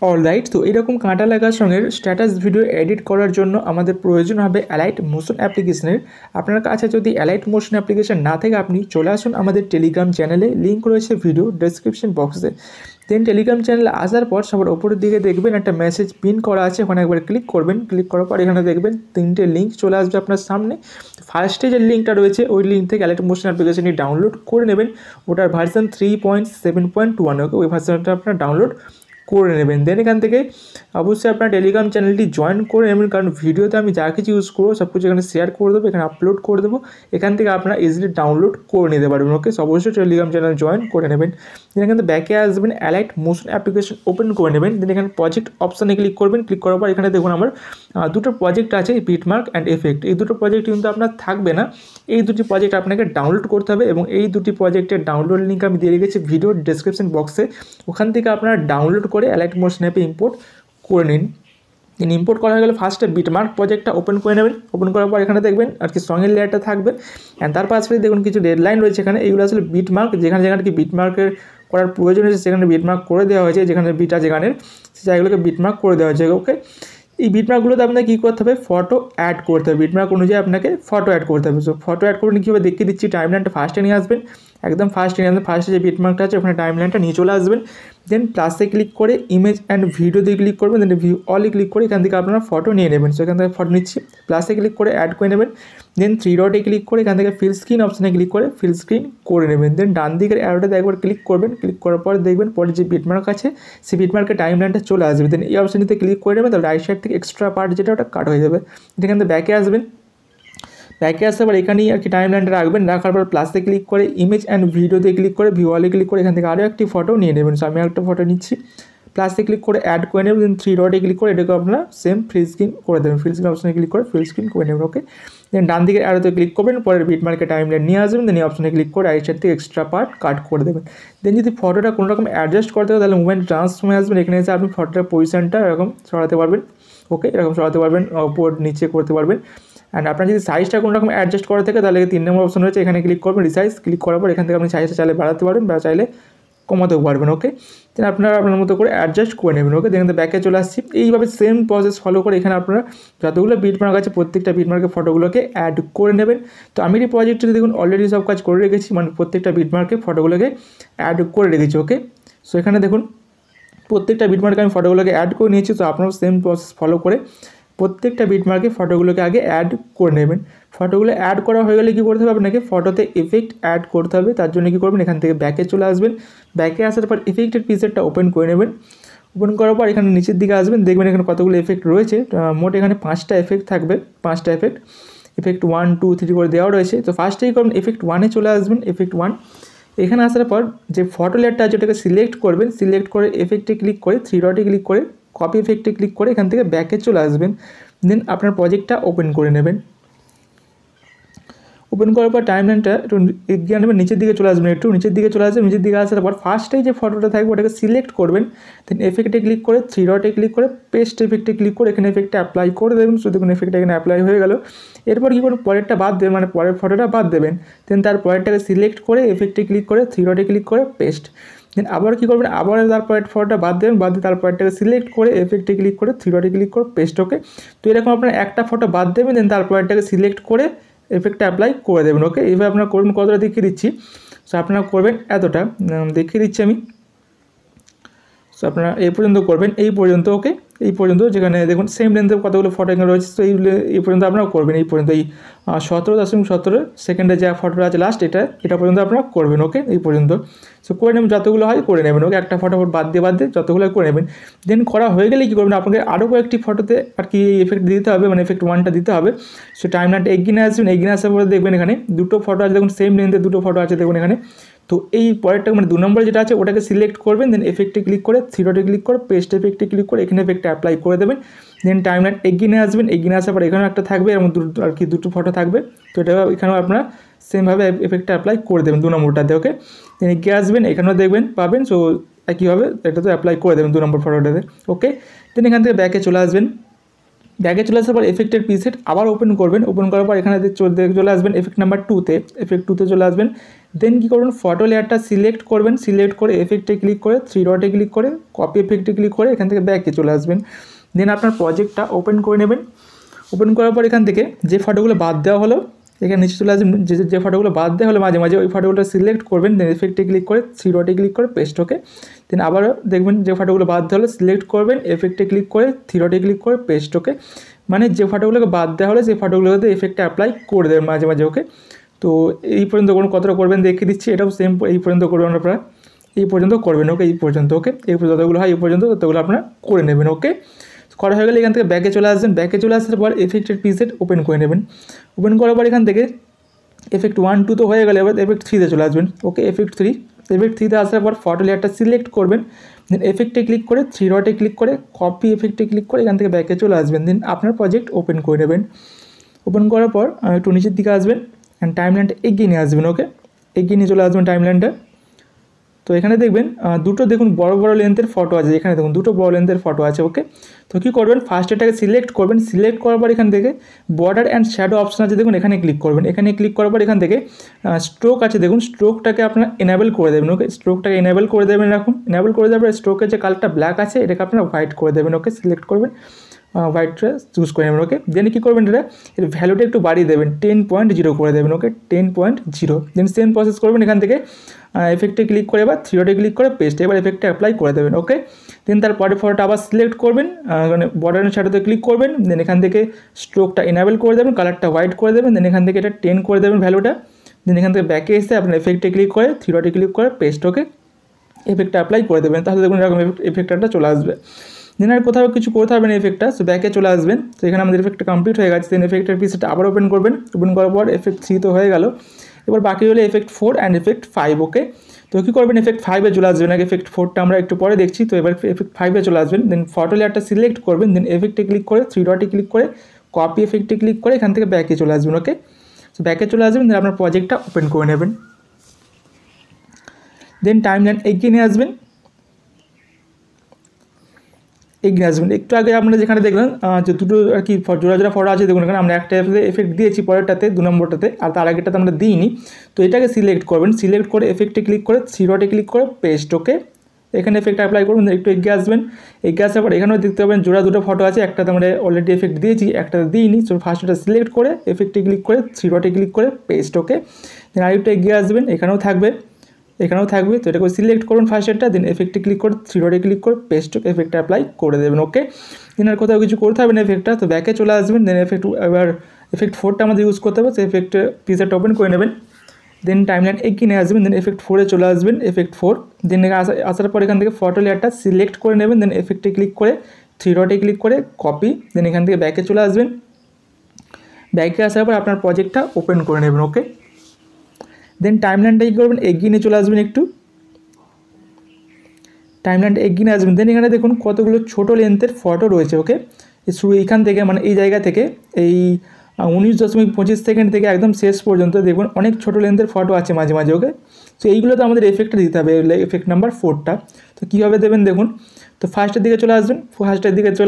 Alright, তো এরকম কাঁটা লাগা সঙ্গে স্ট্যাটাস ভিডিও এডিট করার জন্য আমাদের প্রয়োজন হবে অ্যালাইট মোশন অ্যাপ্লিকেশনের। আপনার কাছে যদি অ্যালাইট মোশন অ্যাপ্লিকেশন না থাকে আপনি চলে আসুন আমাদের টেলিগ্রাম চ্যানেলে, লিঙ্ক রয়েছে ভিডিও ডেসক্রিপশন বক্সে। দেন টেলিগ্রাম চ্যানেলে আসার পর সবার ওপরের দিকে দেখবেন একটা মেসেজ পিন করা আছে, ওখানে একবার ক্লিক করবেন। ক্লিক করার পর এখানে দেখবেন 3টে লিঙ্ক চলে আসবে আপনার সামনে। ফার্স্টে যে লিঙ্কটা রয়েছে ওই লিঙ্ক থেকে অ্যালাইট মোশন অ্যাপ্লিকেশনটি ডাউনলোড করে নেবেন। ওটার ভার্সন 3.7.1, ওকে, ওই ভার্সনটা আপনার ডাউনলোড করে নেবেন। দেন এখান থেকে অবশ্যই আপনার টেলিগ্রাম চ্যানেলটি জয়েন করে নেবেন, কারণ ভিডিওতে আমি যা কিছু ইউজ করবো সব কিছু এখানে শেয়ার করে দেবো, এখানে আপলোড করে দেবো। এখান থেকে আপনারা ইজিলি ডাউনলোড করে নিতে পারবেন। ওকে, অবশ্যই টেলিগ্রাম চ্যানেল জয়েন করে নেবেন। দেন এখানে ব্যাকে আসবেন, অ্যালাইট মোশন অ্যাপ্লিকেশন ওপেন করে নেবেন। দেন এখানে প্রজেক্ট অপশানে ক্লিক করবেন। ক্লিক করার পর এখানে দেখুন আমার দুটো প্রজেক্ট আছে, বিটমার্ক অ্যান্ড এফেক্ট। এই দুটো প্রজেক্ট কিন্তু আপনার থাকবে না, এই দুটি প্রজেক্ট আপনাকে ডাউনলোড করতে হবে এবং এই দুটি প্রজেক্টের ডাউনলোড লিঙ্ক আমি দিয়ে রেখেছি ভিডিও ডেসক্রিপশন বক্সে। ওখান থেকে আপনারা ডাউনলোড করে অ্যালাইট মোশন অ্যাপে ইম্পোর্ট করে নিন। ইম্পোর্ট করা হয়ে গেলে ফার্স্টে বিটমার্ক প্রজেক্টটা ওপেন করে নেবেন। ওপেন করার পর এখানে দেখবেন আর কি সঙ্গের লেয়ারটা থাকবে, অ্যান্ড তার পাশে দেখুন কিছু ডেডলাইন রয়েছে এখানে। এইগুলো আসলে বিটমার্ক, যেখানে যেখানে কি বিটমার্কের করার প্রয়োজন হয়েছে সেখানে বিটমার্ক করে দেওয়া হয়েছে, যেখানে বিট আছে গানের সেই জায়গাগুলোকে বিটমার্ক করে দেওয়া হয়েছে। ওকে, এই বিটমার্কগুলোতে আপনাকে কী করতে হবে, ফটো অ্যাড করতে হবে। বিটমার্ক অনুযায়ী আপনাকে ফটো অ্যাড করতে হবে। সো ফটো অ্যাড করবেন কীভাবে দেখিয়ে দিচ্ছি। টাইমলাইনটা ফার্স্টে নিয়ে আসবেন, একদম ফার্স্টে নিয়ে আসবেন। ফার্স্টে যে বিটমার্কটা আছে ওখানে টাইমলাইনটা নিয়ে চলে আসবেন। দেন প্লাসে ক্লিক করে ইমেজ অ্যান্ড ভিডিও দিয়ে ক্লিক করবেন। দেন ভিউ অলে ক্লিক করে এখান থেকে আপনারা ফটো নিয়ে নেবেন। সো এখান থেকে ফটো নিচ্ছি, প্লাসে ক্লিক করে অ্যাড করে নেবেন। দেন 3 ডটে ক্লিক করে এখান থেকে ফিল স্ক্রিন অপশানে ক্লিক করে ফিল স্ক্রিন করে নেবেন। দেন ডান দিকের অ্যারোটাতে একবার ক্লিক করবেন। ক্লিক করার পর দেখবেন পরে যে বিটমার্ক আছে সেই বিটমার্কের টাইমলাইনটা চলে আসবে। দেন এই অপশানটিতে ক্লিক করে নেবেন, তাহলে রাইট সাইড থেকে এক্সট্রা পার্ট যেটা ওটা কাট হয়ে যাবে। এখান থেকে ব্যাকে আসবেন, ব্যাকে আসার পর এখানেই আর কি টাইমলাইনটা রাখবেন। রাখার পর প্লাসে ক্লিক করে ইমেজ অ্যান্ড ভিডিওতে ক্লিক করে ভিউ অলে ক্লিক করে এখান থেকে আরও একটি ফটো নিয়ে নেবেন। সো আমি একটা ফটো নিচ্ছি, প্লাসে ক্লিক করে অ্যাড করে নেবেন। দেন 3 ডটে ক্লিক করে এটাকে আপনারা সেম ফিল স্ক্রিন করে দেবেন। ফিল স্ক্রিন অপশানে ক্লিক করে ফিল স্ক্রিন করে নেবেন। ওকে, দেন ডান দিকের অ্যারোতে ক্লিক করবেন, পরের বিটমার্কের টাইমলাইন নিয়ে আসবেন। দেন এই অপশানে ক্লিক করে রাইট সাইড থেকে এক্সট্রা পার্ট কাট করে দেবেন। দেন যদি ফটোটা কোনো রকম অ্যাডজাস্ট করতে হয় তাহলে মুভমেন্ট ট্রান্সফর্মে আসবেন। এখানে এসে আপনি ফটোটার পজিশনটা এরকম সরাতে পারবেন। ওকে, এরকম সরাতে পারবেন, উপর নিচে করতে পারবেন। অ্যান্ড আপনার যদি সাইজটা কোনো রকম অ্যাডজাস্ট করা থাকে তাহলে 3 নম্বর অপশন রয়েছে, এখানে ক্লিক করবেন, রিসাইজ। ক্লিক করার পর এখান থেকে আপনি সাইজটা চাইলে বাড়াতে পারবেন বা চাইলে কমাতেও পারবেন। ওকে, দেন আপনারা আপনার মতো করে অ্যাডজাস্ট করে নেবেন। ওকে, দেখেন ব্যাকে চলে আসছি। এইভাবে সেম প্রসেস ফলো করে এখানে আপনারা যতগুলো বিটমার্ক আছে প্রত্যেকটা বিটমার্কের ফটোগুলোকে অ্যাড করে নেবেন। তো আমি এই প্রজেক্টে দেখুন অলরেডি সব কাজ করে রেখেছি, মানে প্রত্যেকটা বিটমার্কের ফটোগুলোকে অ্যাড করে রেখেছি। ওকে, সো এখানে দেখুন প্রত্যেকটা বিটমার্কে আমি ফটোগুলোকে অ্যাড করে নিয়েছি। তো আপনারাও সেম প্রসেস ফলো করে প্রত্যেকটা বিটমার্কে ফটোগুলোকে আগে অ্যাড করে নেবেন। ফটোগুলো অ্যাড করা হয়ে গেলে কী করতে হবে, আপনাকে ফটোতে এফেক্ট অ্যাড করতে হবে। তার জন্য কী করবেন, এখান থেকে ব্যাকে চলে আসবেন। ব্যাকে আসার পর এফেক্টের পিকচারটা ওপেন করে নেবেন। ওপেন করার পর এখানে নিচের দিকে আসবেন, দেখবেন এখানে কতগুলো এফেক্ট রয়েছে। মোট এখানে 5টা এফেক্ট থাকবে, 5টা এফেক্ট 1 2 3 করে দেওয়া রয়েছে। তো ফার্স্টেই করবেন এফেক্ট 1-এ চলে আসবেন। এফেক্ট 1 এখানে আসার পর যে ফটো লেয়ারটা আছে ওটাকে সিলেক্ট করবেন। সিলেক্ট করে এফেক্টে ক্লিক করে 3 ডটে ক্লিক করে কপি এফেক্টে ক্লিক করে এখান থেকে ব্যাকে চলে আসবেন। দেন আপনার প্রজেক্টটা ওপেন করে নেবেন। ওপেন করার পর টাইমলাইনটা একটু এগিয়ে নেবেন, নিচের দিকে চলে আসবেন, একটু নিচের দিকে চলে আসবেন। নিচের দিকে আসার পর ফার্স্টেই যে ফটোটা থাকবে ওটাকে সিলেক্ট করবেন। দেন এফেক্টে ক্লিক করে 3 ডটে ক্লিক করে পেস্ট এফেক্টে ক্লিক করে এখানে এফেক্টটা অ্যাপ্লাই করে দেবেন। শুধু দেখুন এফেক্টটা এখানে অ্যাপ্লাই হয়ে গেল। এরপর কী করুন, পরেরটা বাদ দেবেন, মানে পরের ফটোটা বাদ দেবেন। দেন তার পরেরটাকে সিলেক্ট করে এফেক্টে ক্লিক করে 3 ডটে ক্লিক করে পেস্ট। দেন আবার কী করবেন, আবার তারপরের ফটোটা বাদ দেবেন, বাদ দিয়ে তারপরেরটাকে সিলেক্ট করে এফেক্টে ক্লিক করে 3 ডটে ক্লিক করে পেস্ট। ওকে, তো এরকম আপনার একটা ফটো বাদ দেবেন, দেন তারপরেরটাকে সিলেক্ট করে এফেক্টটা অ্যাপ্লাই করে দেবেন। ওকে, এইভাবে আপনারা করবেন, কতটা দেখিয়ে দিচ্ছি। সো আপনারা করবেন এতটা দেখিয়ে দিচ্ছি আমি। সো আপনারা এই পর্যন্ত করবেন, এই পর্যন্ত। ওকে, এই পর্যন্ত, যেখানে দেখুন সেম লেন্থের কতগুলো ফটো এখানে রয়েছে। তো এই পর্যন্ত আপনারা করবেন, এই পর্যন্ত এই 17.17 সেকেন্ডে যা ফটোটা আছে লাস্ট এটা পর্যন্ত আপনারা করবেন। ওকে, এই পর্যন্ত। সো করে নেবেন, যতগুলো হয় করে নেবেন। ওকে, একটা ফটো বাদ দিয়ে যতগুলো করে নেবেন। দেন করা হয়ে গেলে কী করবেন, আপনাকে আরও কয়েকটি ফটোতে আর কি এফেক্ট দিতে হবে, মানে এফেক্ট 1টা দিতে হবে। সো টাইমলাইনটা এগিয়ে আসবেন, এগিয়ে আসার পরে দেখবেন এখানে দুটো ফটো আছে, দেখুন সেম লেন্থে দুটো ফটো আছে দেখুন এখানে। তো এই পরেরটা মানে 2 নম্বরে যেটা আছে ওটাকে সিলেক্ট করবেন। দেন এফেক্টে ক্লিক করে 3 ডটে ক্লিক করে পেস্ট এফেক্টে ক্লিক করে এখানে এফেক্টটা অ্যাপ্লাই করে দেবেন। দেন টাইমলাইন এগিয়ে আসবেন, এগিয়ে আসার পর এখানেও একটা থাকবে, এবং আর কি দুটো ফটো থাকবে। তো এটা এখানেও আপনারা সেমভাবে এফেক্টটা অ্যাপ্লাই করে দেবেন 2 নম্বরটাতে। ওকে, দেন এগিয়ে আসবেন, এখানেও দেখবেন পাবেন। সো একইভাবে এটা তো অ্যাপ্লাই করে দেবেন 2 নম্বর ফটোটাতে। ওকে, দেন এখান থেকে ব্যাকে চলে আসবেন। ব্যাগে চলে আসার পর এফেক্টের প্রিসেট আবার ওপেন করবেন। ওপেন করার পর এখানে চলে আসবেন এফেক্ট নাম্বার 2তে, এফেক্ট 2তে চলে আসবেন। দেন কী করবেন, ফটো লেয়ারটা সিলেক্ট করবেন, সিলেক্ট করে এফেক্টে ক্লিক করে 3 ডটে ক্লিক করে কপি এফেক্টে ক্লিক করে এখান থেকে ব্যাকে চলে আসবেন। দেন আপনার প্রজেক্টটা ওপেন করে নেবেন। ওপেন করার পর এখান থেকে যে ফটোগুলো বাদ দেওয়া হলো এখানে নিচে চলে আসবেন, যে ফটোগুলো বাদ দেওয়া হলো মাঝে মাঝে ওই ফটোগুলো সিলেক্ট করবেন। দেন এফেক্টে ক্লিক করে 3 ডটে ক্লিক করে পেস্ট ওকে। দেন আবারও দেখবেন যে ফটোগুলো বাদ দেওয়া হলো সিলেক্ট করবেন, এফেক্টে ক্লিক করে 3 ডটে ক্লিক করে পেস্ট ওকে। মানে যে ফটোগুলোকে বাদ দেওয়া হলো সেই ফটোগুলোতে এফেক্টটা অ্যাপ্লাই করে দেবেন মাঝে মাঝে ওকে। তো এই পর্যন্ত কতটা করবেন দেখিয়ে দিচ্ছি, এটাও সেম এই পর্যন্ত করবেন আপনারা, এই পর্যন্ত করবেন ওকে, এই পর্যন্ত ওকে, এই যতগুলো হয় এই পর্যন্ত ততগুলো আপনারা করে নেবেন ওকে। করা হয়ে গেলে এখান থেকে ব্যাকে চলে আসবেন। ব্যাকে চলে আসার পর এফেক্টের প্রিসেট ওপেন করে নেবেন। ওপেন করার পর এখান থেকে এফেক্ট 1 2 তো হয়ে গেলে এবার এফেক্ট 3তে চলে আসবেন ওকে। এফেক্ট 3তে আসার পর ফটো লেয়ারটা সিলেক্ট করবেন। দেন এফেক্টে ক্লিক করে 3 ডটে ক্লিক করে কপি এফেক্টে ক্লিক করে এখান থেকে ব্যাকে চলে আসবেন। দেন আপনার প্রজেক্ট ওপেন করে নেবেন। ওপেন করার পর একটু নিচের দিকে আসবেন অ্যান্ড টাইমলাইনটা এগিয়ে নিয়ে আসবেন ওকে, এগিয়ে নিয়ে চলে আসবেন টাইমলাইনটা। তো এখানে দেখবেন দুটো দেখুন বড় বড় লেন্থের ফটো আছে, এখানে দেখুন দুটো বড় লেন্থের ফটো আছে ওকে। তো কী করবেন, ফার্স্ট এটাকে সিলেক্ট করবেন, সিলেক্ট করার পর এখান থেকে বর্ডার অ্যান্ড শ্যাডো অপশন আছে দেখুন, এখানে ক্লিক করবেন। এখানে ক্লিক করার পর এখান থেকে স্ট্রোক আছে দেখুন, স্ট্রোকটাকে আপনারা এনাবেল করে দেবেন ওকে। স্ট্রোকটাকে এনাবেল করে দেবেন এরকম, এনাবেল করে দেওয়ার পর স্ট্রোকের যে কালারটা ব্ল্যাক আছে এটাকে আপনারা হোয়াইট করে দেবেন ওকে। সিলেক্ট করবেন, হোয়াইটটা চুজ করে নেবেন ওকে। দেন কী করবেন, এর ভ্যালুটা একটু বাড়িয়ে দেবেন, 10.0 করে দেবেন ওকে, 10.0। দেন সেম প্রসেস করবেন, এখান থেকে এফেক্টে ক্লিক করে এবার 3 ডটে ক্লিক করে পেস্ট, এবার এফেক্টটা অ্যাপ্লাই করে দেবেন ওকে। দেন তারপরে ফটোটা আবার সিলেক্ট করবেন, মানে বর্ডার অ্যান্ড শ্যাডোতে ক্লিক করবেন। দেন এখান থেকে স্ট্রোকটা এনাবেল করে দেবেন, কালারটা হোয়াইট করে দেবেন। দেন এখান থেকে এটা 10 করে দেবেন ভ্যালুটা। দেন এখান থেকে ব্যাকে এসে আপনার এফেক্টে ক্লিক করে 3 ডটে ক্লিক করে পেস্ট ওকে, এফেক্টটা অ্যাপ্লাই করে দেবেন। তাহলে দেখুন এরকম এফেক্টটা চলে আসবে। দেন আর কোথাও কিছু করতে হবে না এফেক্টটা, সো ব্যাকে চলে আসবেন। তো এখানে আমাদের এফেক্টটা কমপ্লিট হয়ে গেছে। দেন এফেক্টের পিসটা আবার ওপেন করবেন। ওপেন করার পর এফেক্ট 3 তো হয়ে গেল, এবার বাকি হলো এফেক্ট 4 অ্যান্ড এফেক্ট 5 ওকে। তো কী করবেন, এফেক্ট 5-এ চলে আসবেন আগে, এফেক্ট 4টা আমরা একটু পরে দেখছি। তো এবার এফেক্ট 5-এ চলে আসবেন। দেন ফটো লেয়ারটা সিলেক্ট করবেন, দেন এফেক্টে ক্লিক করে 3 ডটে ক্লিক করে কপি এফেক্টে ক্লিক করে এখান থেকে ব্যাকে চলে আসবেন ওকে। তো ব্যাকে চলে আসবেন, দেন আপনার প্রজেক্টটা ওপেন করে নেবেন। দেন টাইমলাইন এগিয়ে নিয়ে আসবেন, এগিয়ে আসবেন। একটু আগে আপনারা যেখানে দেখলেন যে দুটো আর কি জোড়া জোড়া ফটো আছে দেখুন, এখানে আমরা একটা এফেক্ট দিয়েছি পরেরটাতে 2 নম্বরটাতে, আর তার আগেরটাতে আমরা দিইনি। তো এটাকে সিলেক্ট করবেন, সিলেক্ট করে এফেক্টে ক্লিক করে 3 ডটে ক্লিক করে পেস্ট ওকে। এখানে এফেক্ট অ্যাপ্লাই করবেন। একটু এগিয়ে আসবেন, এগিয়ে আসার পর এখানেও দেখতে পাবেন জোড়া দুটো ফটো আছে, একটাতে আমরা অলরেডি এফেক্ট দিয়েছি, একটাতে দিইনি। সো ফার্স্ট এটা সিলেক্ট করে এফেক্টে ক্লিক করে 3 ডটে ক্লিক করে পেস্ট ওকে। দেন আরেকটু এগিয়ে আসবেন, এখানেও থাকবে, এখানেও থাকবে। তো এটাকে সিলেক্ট করুন ফার্স্ট এটা, দেন এফেক্টে ক্লিক করে 3 ডটে ক্লিক করে পেস্ট এফেক্টটা অ্যাপ্লাই করে দেবেন ওকে। দেন আর কোথাও কিছু করতে হবে না এফেক্টটা। তো ব্যাকে চলে আসবেন। দেন এবার এফেক্ট 4টা আমাদের ইউজ করতে হবে, তো এফেক্ট পিসারটা ওপেন করে নেবেন। দেন টাইমলাইন এগিয়ে নিয়ে আসবেন। দেন এফেক্ট 4-এ চলে আসবেন, এফেক্ট 4। দেন আসার পর এখান থেকে ফটো লেয়ারটা সিলেক্ট করে নেবেন। দেন এফেক্টে ক্লিক করে 3 ডটে ক্লিক করে কপি, দেন এখান থেকে ব্যাকে চলে আসবেন। ব্যাকে আসার পর আপনার প্রজেক্টটা ওপেন করে নেবেন ওকে। দেন টাইমলাইনটা কী করবেন, এগিয়ে নিয়ে চলে আসবেন, একটু টাইমলাইনটা এগিয়ে নিয়ে আসবেন। দেন এখানে দেখুন কতগুলো ছোটো লেন্থের ফটো রয়েছে ওকে। শুরু এইখান থেকে মানে এই জায়গা থেকে এই 19.25 সেকেন্ড থেকে একদম শেষ পর্যন্ত দেখুন অনেক ছোটো লেন্থের ফটো আছে মাঝে মাঝে ওকে। তো এইগুলো তো আমাদের এফেক্টটা দিতে হবে, এফেক্ট নাম্বার 4টা। তো কীভাবে দেবেন দেখুন, তো ফার্স্টের দিকে চলে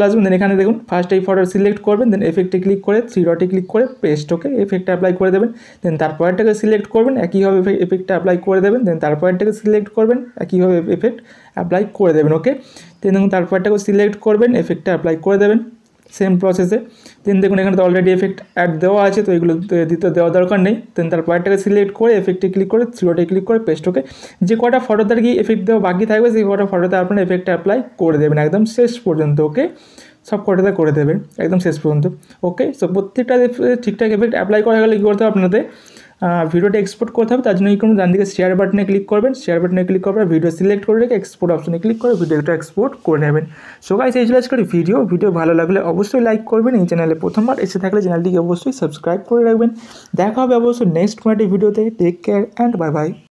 আসবেন, দেন এখানে দেখুন ফার্স্ট এই ফটো সিলেক্ট করবেন, দেন এফেক্টে ক্লিক করে 3 ডটে ক্লিক করে পেস্ট ওকে, এফেক্টটা অ্যাপ্লাই করে দেবেন। দেন তারপরটাকে সিলেক্ট করবেন, একইভাবে এফেক্টটা অ্যাপ্লাই করে দেবেন। দেন তারপরটাকে সিলেক্ট করবেন, একইভাবে এফেক্ট অ্যাপ্লাই করে দেবেন ওকে। দেন দেখুন তারপরটাকে সিলেক্ট করবেন, এফেক্টটা অ্যাপ্লাই করে দেবেন সেম প্রসেসে। দেন দেখুন এখানে তো অলরেডি এফেক্ট অ্যাড দেওয়া আছে, তো এগুলো দিতে দেওয়া দরকার নেই। দেন তারপরটাকে সিলেক্ট করে এফেক্টে ক্লিক করে 3 ডটে ক্লিক করে পেস্ট ওকে। যে কটা ফটোতে আর কি এফেক্ট দেওয়া বাকি থাকবে সেই কটা ফটোতে আপনারা এফেক্টটা অ্যাপ্লাই করে দেবেন একদম শেষ পর্যন্ত ওকে। সব কটাতে করে দেবেন একদম শেষ পর্যন্ত ওকে। সো প্রত্যেকটা ঠিকঠাক এফেক্ট অ্যাপ্লাই করা গেলে কী করতে হবে আপনাদের, ভিডিওটা এক্সপোর্ট করতে হবে। তার জন্য এই করুন, ডান দিকে শেয়ার বাটনে ক্লিক করবেন, শেয়ার বাটনে ক্লিক করার পর ভিডিও সিলেক্ট করে রেখে এক্সপোর্ট অপশনে ক্লিক করে ভিডিওটা এক্সপোর্ট করে নেবেন। সো গাইস এই ছিল আজকের ভিডিও ভালো লাগলে অবশ্যই লাইক করবেন, এই চ্যানেলে প্রথমবার এসে থাকলে চ্যানেলটিকে অবশ্যই সাবস্ক্রাইব করে রাখবেন। দেখা হবে অবশ্যই নেক্সট কোনো একটি ভিডিওতে। Take care and bye by.